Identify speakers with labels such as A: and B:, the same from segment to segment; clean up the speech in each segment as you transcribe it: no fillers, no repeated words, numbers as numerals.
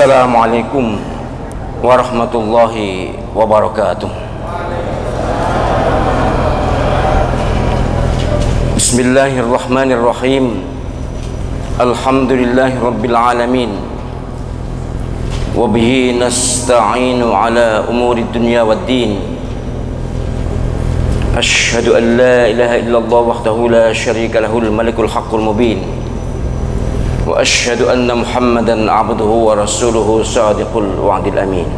A: Assalamualaikum warahmatullahi wabarakatuh. Bismillahirrahmanirrahim. Alhamdulillahi rabbil alamin. Wabihi nasta'inu ala umuri dunya waddin. Ashhadu an la ilaha illallah wahdahu la syarika lahul malikul haqqul mubin. Wa ashhadu anna Muhammadan abduhu wa rasuluhu sadiqul wa'dil amin.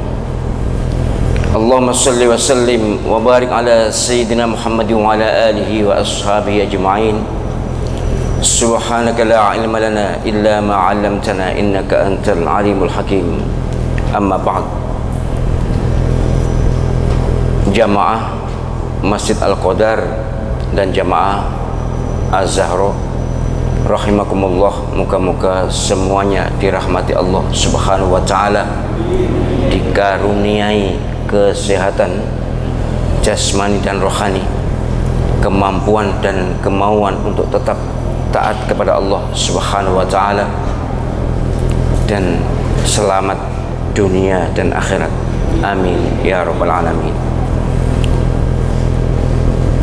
A: Allahumma salli wa sallim wa barik ala sayyidina Muhammadin wa ala alihi wa ashabihi ajma'in. Subhanaka la ilma lana illa ma 'allamtana innaka antal alimul hakim. Amma ba'd. Jamaah Masjid Al-Qadar dan jamaah Az-Zahra rahimakumullah, muka-muka semuanya dirahmati Allah Subhanahu wa taala, dikaruniai kesehatan jasmani dan rohani, kemampuan dan kemauan untuk tetap taat kepada Allah Subhanahu wa taala, dan selamat dunia dan akhirat. Amin ya rabbal alamin.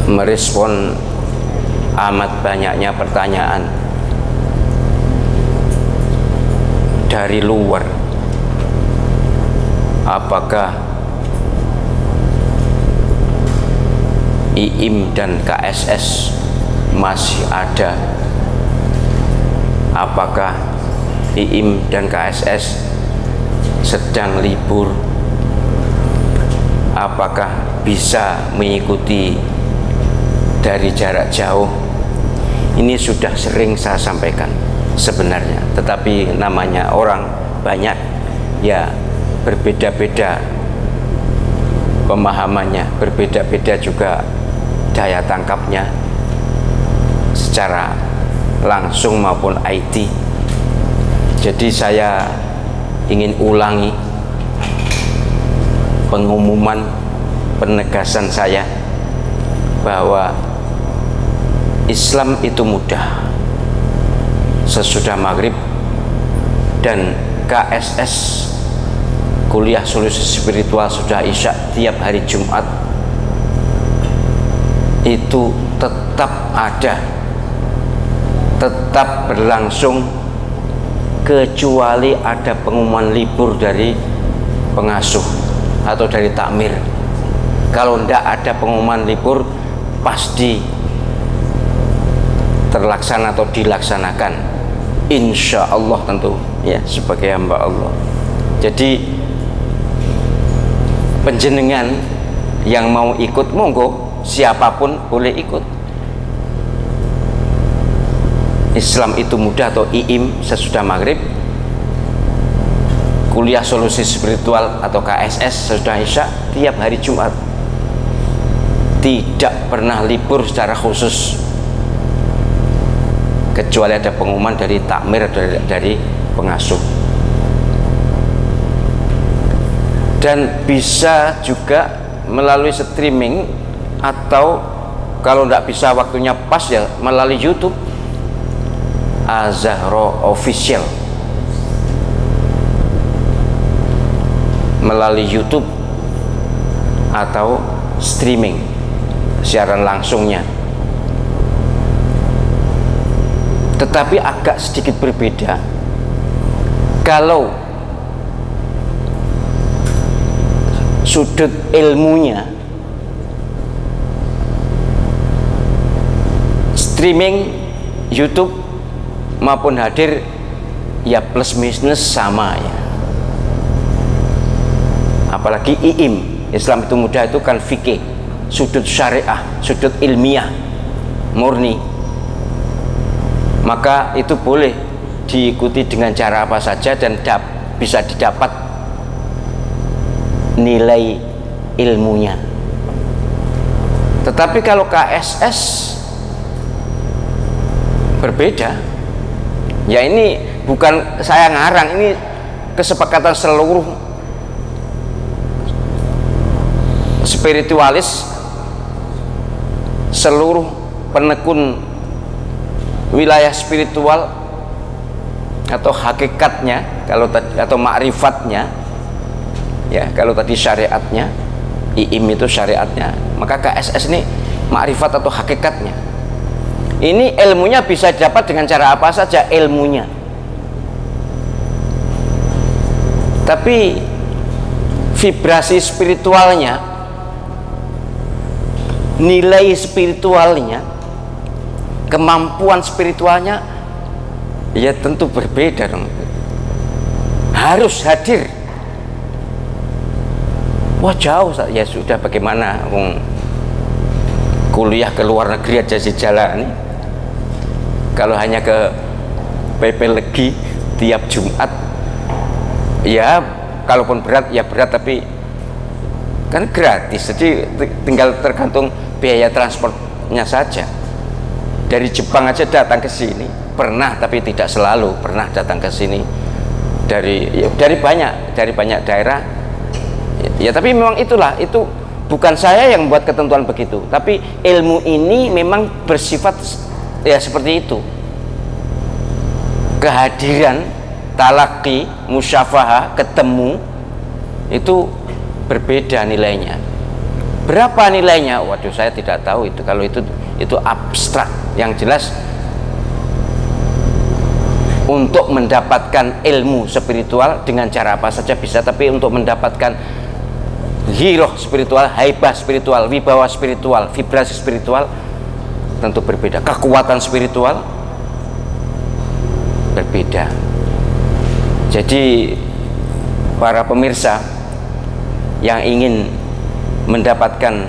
A: Merespon amat banyaknya pertanyaan dari luar, apakah IIM dan KSS masih ada, apakah IIM dan KSS sedang libur, apakah bisa mengikuti dari jarak jauh. Ini sudah sering saya sampaikan sebenarnya, tetapi namanya orang banyak, ya berbeda-beda pemahamannya, berbeda-beda juga daya tangkapnya secara langsung maupun IT. Jadi saya ingin ulangi pengumuman penegasan saya bahwa Islam itu mudah sesudah maghrib, dan KSS kuliah solusi spiritual sudah isya tiap hari Jumat itu tetap ada, tetap berlangsung, kecuali ada pengumuman libur dari pengasuh atau dari takmir. Kalau tidak ada pengumuman libur, pasti terlaksana atau dilaksanakan, insya Allah tentu ya, sebagai hamba Allah. Jadi penjenengan yang mau ikut, monggo, siapapun boleh ikut. Islam itu mudah atau IIM sesudah maghrib, kuliah solusi spiritual atau KSS sesudah isya tiap hari Jumat, tidak pernah libur secara khusus, kecuali ada pengumuman dari takmir, dari pengasuh. Dan bisa juga melalui streaming, atau kalau tidak bisa waktunya pas ya melalui YouTube Az-Zahra Official, melalui YouTube atau streaming siaran langsungnya. Tetapi agak sedikit berbeda kalau sudut ilmunya. Streaming YouTube maupun hadir ya plus minus sama ya. Apalagi IIM, Islam itu mudah, itu kan fikih, sudut syariah, sudut ilmiah murni, maka itu boleh diikuti dengan cara apa saja dan bisa didapat nilai ilmunya. Tetapi kalau KSS berbeda ya, ini bukan saya ngarang, ini kesepakatan seluruh spiritualis, seluruh penekun wilayah spiritual atau hakikatnya kalau tadi, atau ma'rifatnya ya, kalau tadi syariatnya, IIM itu syariatnya, maka KSS ini ma'rifat atau hakikatnya. Ini ilmunya bisa dapat dengan cara apa saja ilmunya, tapi vibrasi spiritualnya, nilai spiritualnya, kemampuan spiritualnya ya tentu berbeda dong. Harus hadir. Wah jauh, ya sudah, bagaimana kuliah ke luar negeri aja sih jalan. Kalau hanya ke PP Legi tiap Jumat, ya kalaupun berat ya berat, tapi kan gratis, jadi tinggal tergantung biaya transportnya saja. Dari Jepang aja datang ke sini pernah, tapi tidak selalu pernah datang ke sini, dari banyak daerah ya. Tapi memang itulah, itu bukan saya yang membuat ketentuan begitu, tapi ilmu ini memang bersifat ya seperti itu. Kehadiran, talaki, musyafahah, ketemu itu berbeda nilainya. Berapa nilainya? Waduh, saya tidak tahu itu. Kalau itu abstrak. Yang jelas untuk mendapatkan ilmu spiritual dengan cara apa saja bisa, tapi untuk mendapatkan giroh spiritual, haibah spiritual, wibawa spiritual, vibrasi spiritual tentu berbeda. Kekuatan spiritual berbeda. Jadi para pemirsa yang ingin mendapatkan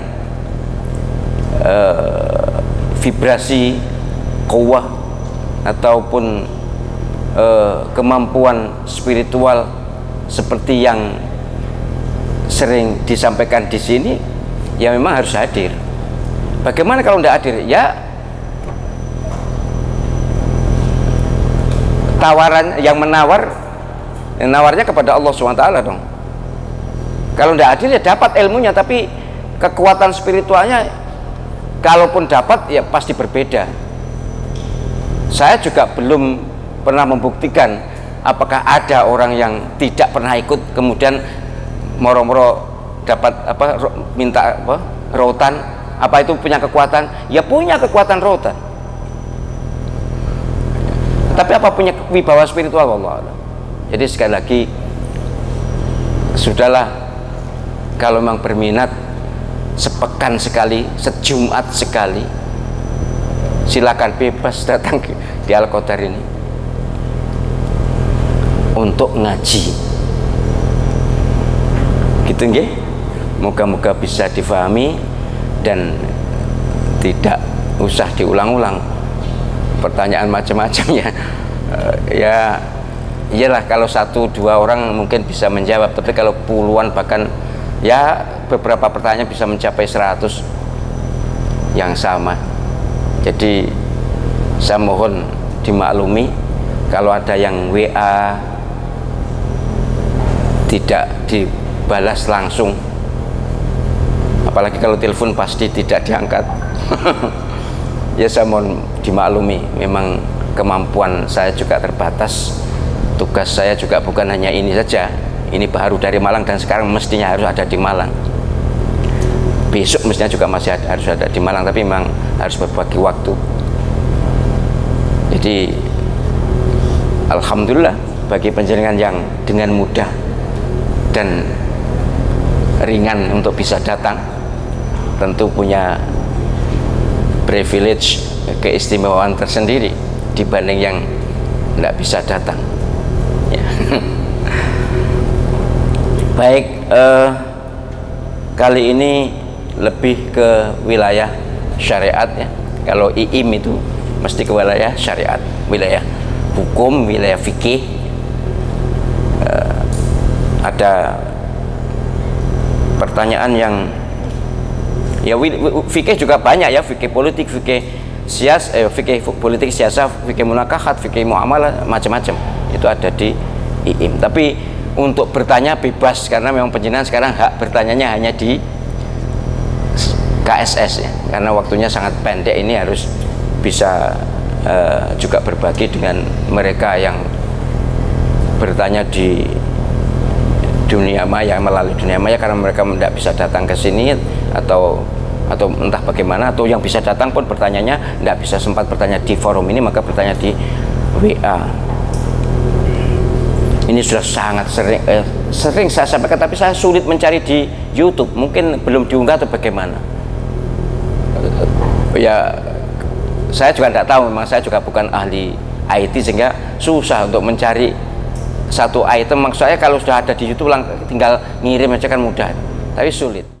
A: vibrasi kuwah ataupun kemampuan spiritual seperti yang sering disampaikan di sini, ya memang harus hadir. Bagaimana kalau tidak hadir? Ya tawaran yang nawarnya kepada Allah SWT dong. Kalau tidak hadir ya dapat ilmunya, tapi kekuatan spiritualnya kalaupun dapat ya pasti berbeda. Saya juga belum pernah membuktikan apakah ada orang yang tidak pernah ikut kemudian moro-moro dapat minta rautan, apa itu punya kekuatan? Ya punya kekuatan rautan, tapi apa punya wibawa spiritual? Allah. Jadi sekali lagi, sudahlah, kalau memang berminat, sepekan sekali, sejumat sekali, silakan bebas datang di Al-Qadar ini untuk ngaji. Gitu nggih. Moga-moga bisa difahami dan tidak usah diulang-ulang pertanyaan macam-macam ya. Ya iyalah, kalau 1-2 orang mungkin bisa menjawab, tapi kalau puluhan bahkan ya beberapa pertanyaan bisa mencapai 100 yang sama. Jadi saya mohon dimaklumi kalau ada yang WA tidak dibalas langsung, apalagi kalau telepon pasti tidak diangkat. Ya saya mohon dimaklumi, memang kemampuan saya juga terbatas, tugas saya juga bukan hanya ini saja. Ini baru dari Malang dan sekarang mestinya harus ada di Malang, besok mestinya juga masih harus ada di Malang, tapi memang harus berbagi waktu. Jadi alhamdulillah bagi penjenengan yang dengan mudah dan ringan untuk bisa datang, tentu punya privilege, keistimewaan tersendiri dibanding yang tidak bisa datang ya. Baik, kali ini lebih ke wilayah syariat ya. Kalau IIM itu mesti ke wilayah syariat, wilayah hukum, wilayah fikih. Ada pertanyaan yang ya, fikih juga banyak ya, fikih politik, fikih fikih politik, siasah, fikih munakahat, fikih muamalah, macam-macam itu ada di IIM. Tapi untuk bertanya bebas, karena memang penjenengan sekarang hak bertanyanya hanya di KSS ya, karena waktunya sangat pendek. Ini harus bisa juga berbagi dengan mereka yang bertanya di dunia maya, melalui dunia maya, karena mereka tidak bisa datang ke sini atau entah bagaimana, atau yang bisa datang pun bertanyanya tidak bisa sempat bertanya di forum ini, maka bertanya di WA. Ini sudah sangat sering saya sampaikan, tapi saya sulit mencari di YouTube, mungkin belum diunggah atau bagaimana. Ya saya juga tidak tahu, memang saya juga bukan ahli IT sehingga susah untuk mencari satu item. Maksud saya kalau sudah ada di YouTube tinggal ngirim aja kan mudah, tapi sulit.